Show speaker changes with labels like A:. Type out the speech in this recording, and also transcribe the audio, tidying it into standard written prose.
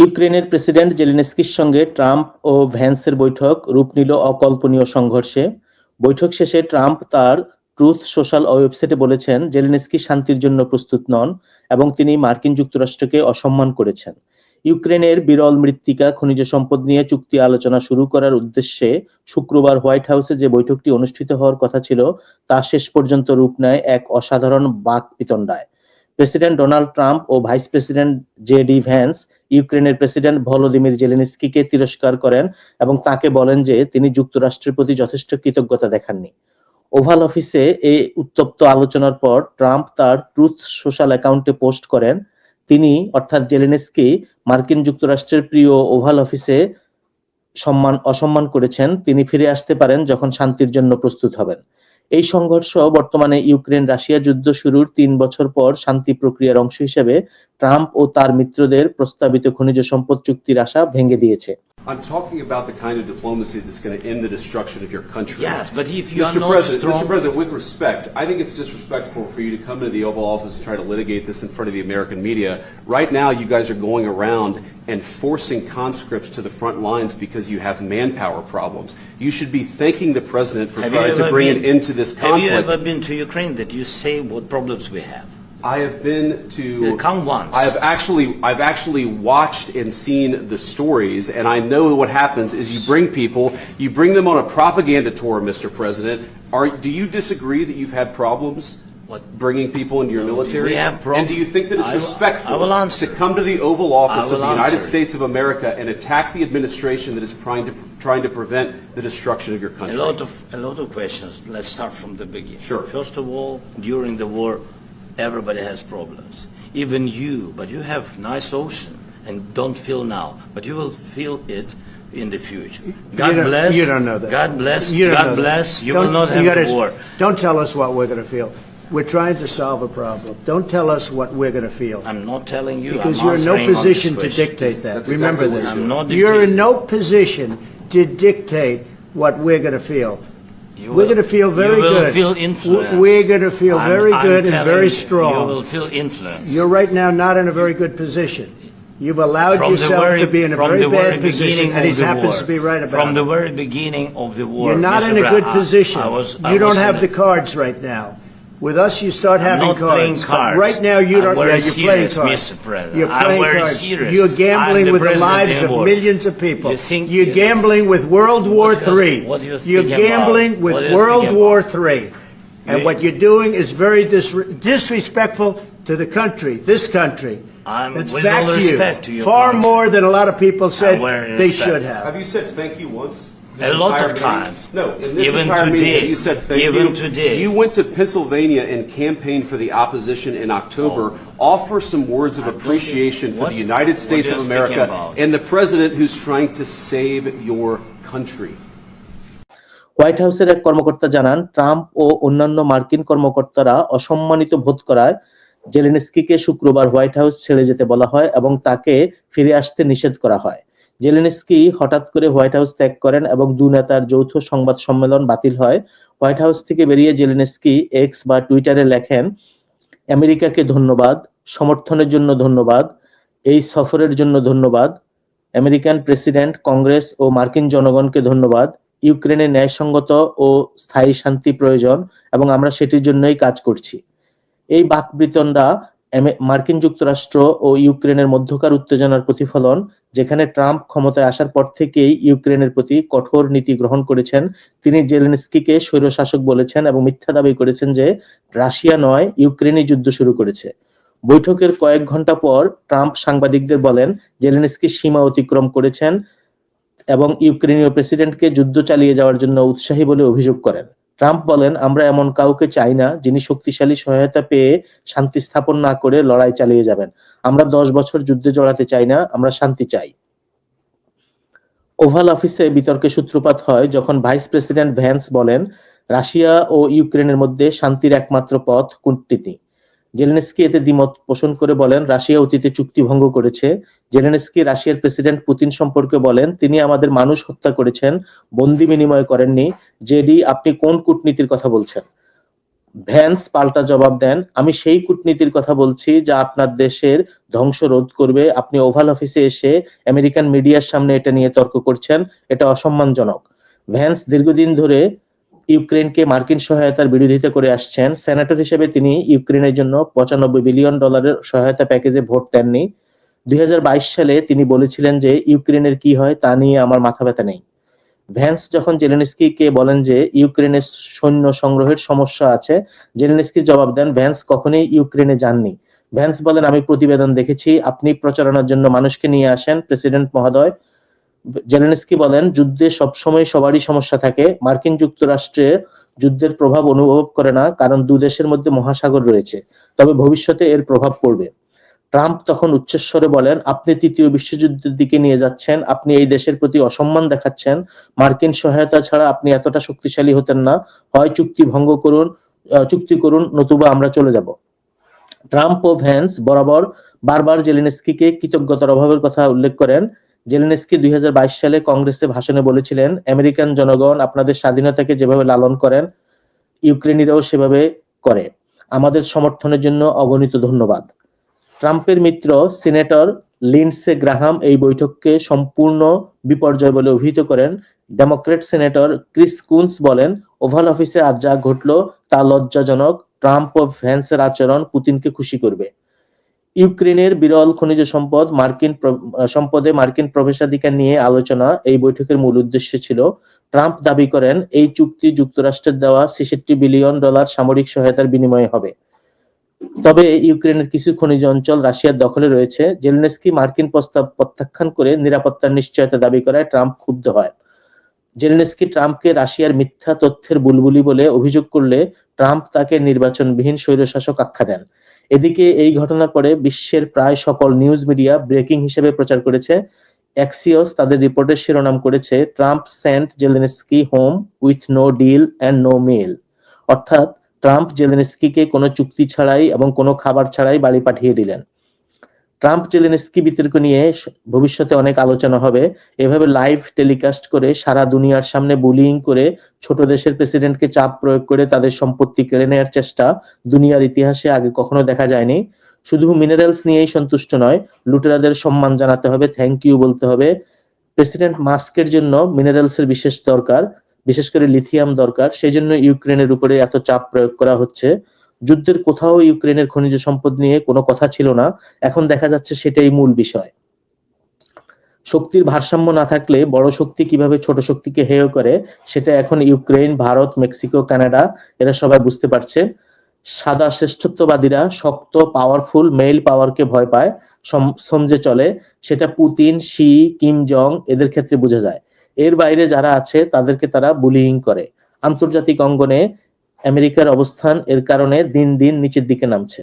A: ইউক্রেনের প্রেসিডেন্ট জেলেনস্কির সঙ্গে ট্রাম্প ও ভ্যান্সের বৈঠক রূপ নিল অকল্পনীয় সংঘর্ষে। বৈঠক শেষে ট্রাম্প তার ট্রুথ সোশ্যাল ওয়েবসাইটে বলেছেন জেলেনস্কি শান্তির জন্য প্রস্তুত নন এবং তিনি মার্কিন যুক্তরাষ্ট্রকে অসম্মান করেছেন। ইউক্রেনের বিরল মৃত্তিকা খনিজ সম্পদ নিয়ে চুক্তি আলোচনা শুরু করার উদ্দেশ্যে শুক্রবার হোয়াইট হাউসে যে বৈঠকটি অনুষ্ঠিত হওয়ার কথা ছিল তা শেষ পর্যন্ত রূপ নেয় এক অসাধারণ বাকবিতণ্ডায়। প্রেসিডেন্ট ডোনাল্ড ট্রাম্প ও ভাইস প্রেসিডেন্ট জে.ডি. ভ্যান্স ইউক্রেনের প্রেসিডেন্ট ভলোদিমির জেলেনস্কিকে তিরস্কার করেন এবং তাকে বলেন যে তিনি যুক্তরাষ্ট্রের প্রতি যথেষ্ট কৃতজ্ঞতা দেখাননি। ওভাল অফিসে এই উত্তপ্ত আলোচনার পর ট্রাম্প তার ট্রুথ সোশ্যাল অ্যাকাউন্টে পোস্ট করেন, তিনি অর্থাৎ জেলেনস্কি মার্কিন যুক্তরাষ্ট্রের প্রিয় ওভাল অফিসে অসম্মান করেছেন। তিনি ফিরে আসতে পারেন যখন শান্তির জন্য প্রস্তুত হবেন। এই সংঘর্ষ বর্তমানে ইউক্রেন রাশিয়া যুদ্ধ শুরুর ৩ বছর পর শান্তি প্রক্রিয়ার অংশ হিসেবে ট্রাম্প ও তার মিত্রদের প্রস্তাবিত খনিজ সম্পদ চুক্তির আশা ভেঙে দিয়েছে।
B: I'm talking about the kind of diplomacy that's going to end the destruction of your country.
C: Yes, but if you are not strong...
B: Mr. President, with respect, I think it's disrespectful for you to come to the Oval Office and try to litigate this in front of the American media. Right now, you guys are going around and forcing conscripts to the front lines because you have manpower problems. You should be thanking the President for trying to bring an end to this conflict.
C: Have you ever been to Ukraine that you say what problems we have?
B: I have been to.
C: Come once.
B: I've actually watched and seen the stories, and I know what happens is you bring them on a propaganda tour, Mr. President. Do you disagree that you've had problems bringing people into your military?
C: We have problems.
B: And do you think that it's respectful to come to the Oval Office of the United States of America and attack the administration that is trying to prevent the destruction of your country?
C: A lot of questions. Let's start from the beginning.
B: Sure.
C: First of all, during the war, everybody has problems, even you, but you have nice ocean and don't feel now, but you will feel it in the future. God bless.
D: You don't know that.
C: God bless. God bless. You will not have the war.
D: Don't tell us what we're going to feel. We're trying to solve a problem. Don't tell us what we're going to feel.
C: I'm not telling you.
D: Because you're in no position to dictate that. Remember this.
C: I'm not
D: you're in no position to dictate what we're going to feel. We're going to feel very good.
C: You will feel influenced.
D: We're going to feel very good and very strong.
C: You will feel influenced.
D: You're right now not in a very good position. You've allowed yourself to be in a very bad position, and he happens to be right about it.
C: From the very beginning of the war.
D: You're not in a good position. You don't have the cards right now. With us, you start having cards.
C: I'm not playing cards.
D: Right now, you don't.
C: Yeah,
D: you're playing cards.
C: Mr. President.
D: You're playing cards.
C: Serious.
D: You're gambling with the lives of millions of people. You're gambling with World War III. You're gambling with World War III. And what you're doing is very disrespectful to the country, this country. That's back to you. Far more than a lot of people said they should have.
B: Have you said thank you once?
C: A lot of times.
B: No, in this
C: even
B: entire
C: today,
B: meeting, you said thank
C: even
B: you.
C: Today.
B: You went to Pennsylvania and campaigned for the opposition in October. Offer some words of appreciation for the United States of America and the president who's trying to save your country.
A: White হাউসের এক কর্মকর্তা জানান, Trump ও অন্যান্য মার্কিন কর্মকর্তারা অসম্মানিত বোধ করায় জেলেনস্কিকে শুক্রবার হোয়াইট হাউস ছেড়ে যেতে বলা হয় এবং তাকে ফিরে আসতে নিষেধ করা হয়। জেলেনস্কি হঠাৎ করে হোয়াইট হাউস ত্যাগ করেন এবং দুই নেতার যৌথ সংবাদ সম্মেলন বাতিল হয়। হোয়াইট হাউস থেকে বেরিয়ে জেলেনস্কি এক্স বা টুইটারে লেখেন, আমেরিকাকে ধন্যবাদ, সমর্থনের জন্য ধন্যবাদ, এই সফরের জন্য ধন্যবাদ, আমেরিকান প্রেসিডেন্ট, কংগ্রেস ও মার্কিন জনগণকে ধন্যবাদ। ইউক্রেনে ন্যায়সঙ্গত ও স্থায়ী শান্তি প্রয়োজন এবং আমরা সেটির জন্যই কাজ করছি। এই বাকবিতণ্ডা মার্কিন যুক্তরাষ্ট্র ও ইউক্রেনের মধ্যকার উত্তেজনার প্রতিফলন, যেখানে ট্রাম্প ক্ষমতায় আসার পর থেকেই ইউক্রেনের প্রতি কঠোর নীতি গ্রহণ করেছেন। তিনি জেলেনস্কিকে স্বৈরশাসক বলেছেন এবং মিথ্যা দাবি করেছেন যে রাশিয়া নয়, ইউক্রেনই যুদ্ধ শুরু করেছে। বৈঠকের কয়েক ঘন্টা পর ট্রাম্প সাংবাদিকদের বলেন জেলেনস্কি সীমা অতিক্রম করেছেন এবং ইউক্রেনীয় প্রেসিডেন্টকে যুদ্ধ চালিয়ে যাওয়ার জন্য উৎসাহী বলে অভিযোগ করেন। ট্রাম্প বলেন, আমরা এমন কাউকে চাই না যিনি শক্তিশালী সহায়তা পেয়ে শান্তি স্থাপন না করে লড়াই চালিয়ে যাবেন। আমরা 10 বছর যুদ্ধে জড়াতে চাই না, আমরা শান্তি চাই। ওভাল অফিসে বিতর্কের সূত্রপাত হয় যখন ভাইস প্রেসিডেন্ট ভ্যান্স বলেন রাশিয়া ও ইউক্রেনের মধ্যে শান্তির একমাত্র পথ কূটনীতি। জেলেনস্কি এতে দ্বিমত পোষণ করে বলেন রাশিয়া অতীতে চুক্তি ভঙ্গ করেছে। জেলেনস্কি রাশিয়ার প্রেসিডেন্ট পুতিন সম্পর্কে বলেন, তিনি আমাদের মানুষ হত্যা করেছেন, বন্দি বিনিময় করেননি। জেডি, আপনি কোন কূটনীতির কথা বলছেন? ভ্যান্স পাল্টা জবাব দেন, আমি সেই কূটনীতির কথা বলছি যা আপনার দেশের ধ্বংস রোধ করবে। আপনি ওভাল অফিসে এসে আমেরিকান মিডিয়ার সামনে এটা নিয়ে তর্ক করছেন, এটা অসম্মানজনক। ভ্যান্স দীর্ঘদিন ধরে ইউক্রেনকে মার্কিন সহায়তার বিরোধিতা করে আসছেন। সেনেটর হিসেবে তিনি ইউক্রেনের জন্য $95 বিলিয়ন সহায়তা প্যাকেজে ভোট দেননি। 2022 সালে তিনি বলেছিলেন যে ইউক্রেনের কি হয় তা নিয়ে আমার মাথা ব্যথা নেই। ভ্যান্স যখন জেলেনস্কিকে বলেন যে ইউক্রেনের সৈন্য সংগ্রহের সমস্যা আছে, জেলেনস্কির জবাব দেন, ভ্যান্স কখনোই ইউক্রেনে যাননি। ভ্যান্স বলেন, আমি প্রতিবেদন দেখেছি, আপনি প্রচারণার জন্য মানুষকে নিয়ে আসেন প্রেসিডেন্ট মহোদয়। জেলেনস্কি বলেন, যুদ্ধে সবসময় সবারই সমস্যা থাকে। মার্কিন যুক্তরাষ্ট্রে যুদ্ধের প্রভাব অনুভব করে না, কারণ দুদেশের মধ্যে মহাসাগর রয়েছে, তবে ভবিষ্যতে এর প্রভাব পড়বে। ট্রাম্প তখন উচ্চস্বরে বলেন, আপনি তৃতীয় বিশ্বযুদ্ধের দিকে নিয়ে যাচ্ছেন, আপনি এই দেশের প্রতি অসম্মান দেখাচ্ছেন। মার্কিন সহায়তা ছাড়া আপনি এতটা শক্তিশালী হতেন না। হয় চুক্তি ভঙ্গ করুন, চুক্তি করুন, নতুবা আমরা চলে যাব। ট্রাম্প ও ভ্যান্স বারবার জেলেনস্কিকে কৃতজ্ঞতার অভাবের কথা উল্লেখ করেন। জেলেনস্কি 2022 সালে কংগ্রেসে ভাষণে বলেছিলেন, আমেরিকান জনগণ আপনাদের স্বাধীনতাকে যেভাবে লালন করেন, ইউক্রেনিরাও সেভাবে করে। আমাদের সমর্থনের জন্য অগণিত ধন্যবাদ। ট্রাম্পের মিত্র সিনেটর লিন্ডসে গ্রাহাম এই বৈঠককে সম্পূর্ণ বিপর্যয় বলে অভিহিত করেন। ডেমোক্র্যাট সিনেটর ক্রিস কুনস বলেন, ওভাল অফিসে আজ যা ঘটলো তা লজ্জাজনক। ট্রাম্প ও ভ্যান্সের আচরণ পুতিনকে খুশি করবে। ইউক্রেনের বিরল খনিজ সম্পদে মার্কিন প্রবেশাধিকার নিয়ে আলোচনা এই বৈঠকের মূল উদ্দেশ্য ছিল। ট্রাম্প দাবি করেন, এই চুক্তি যুক্তরাষ্ট্রের দেওয়া $66 বিলিয়ন সামরিক সহায়তার বিনিময়ে হবে। তবে ইউক্রেনের কিছু খনিজ অঞ্চল রাশিয়ার দখলে রয়েছে। জেলেনস্কি মার্কিন প্রস্তাব প্রত্যাখ্যান করে নিরাপত্তার নিশ্চয়তা দাবি করায় ট্রাম্প ক্ষুব্ধ হয়। জেলেনস্কি ট্রাম্পকে রাশিয়ার মিথ্যা তথ্যের বুলবুলি বলে অভিযোগ করলে ট্রাম্প তাকে নির্বাচনবিহীন স্বৈরশাসক আখ্যা দেন। এদিকে এই ঘটনার পরে বিশ্বের প্রায় সকল নিউজ মিডিয়া ব্রেকিং হিসেবে প্রচার করেছে। অ্যাক্সিওস তাদের রিপোর্টের শিরোনাম করেছে, Trump sent Zelensky home with no deal and no meal. অর্থাৎ ট্রাম্প জেলেনস্কিকে কোনো চুক্তি ছাড়াই এবং কোনো খাবার ছাড়াই বাড়ি পাঠিয়ে দিলেন। ট্রাম্প জেলেনস্কি বিতর্ক নিয়ে ভবিষ্যতে অনেক আলোচনা হবে। এভাবে লাইভ টেলিকাস্ট করে সারা দুনিয়ার সামনে বুলিং করে ছোট দেশের প্রেসিডেন্টকে চাপ প্রয়োগ করে তাদের সম্পত্তি কেড়ে নেওয়ার চেষ্টা দুনিয়ার ইতিহাসে আগে কখনো দেখা যায়নি। শুধু মিনারেলস নিয়েই সন্তুষ্ট নয়, লুটেরাদের সম্মান জানাতে হবে, থ্যাংক ইউ বলতে হবে। প্রেসিডেন্ট মাস্কের জন্য মিনারেলসের বিশেষ দরকার, বিশেষ করে লিথিয়াম দরকার। সেই জন্য ইউক্রেনের উপরে এত চাপ প্রয়োগ করা হচ্ছে। যুদ্ধের কোথাও ইউক্রেনের খনিজ সম্পদ নিয়ে কোনো কথা ছিল না, এখন দেখা যাচ্ছে সেটাই মূল বিষয়। শক্তির ভারসাম্য না থাকলে বড় শক্তি কিভাবে ছোট শক্তিকে হেয় করে সেটা এখন ইউক্রেন, ভারত, মেক্সিকো, কানাডা এরা সবাই বুঝতে পারছে। সাদা শ্রেষ্ঠত্ববাদীরা শক্ত পাওয়ারফুল মেল পাওয়ারকে ভয় পায়, সমঝে চলে। সেটা পুতিন, শি, কিম জং এদের ক্ষেত্রে বোঝা যায়। এর বাইরে যারা আছে তাদেরকে তারা বুলিং করে। আন্তর্জাতিক অঙ্গনে আমেরিকার অবস্থান এর কারণে দিন দিন নিচের দিকে নামছে।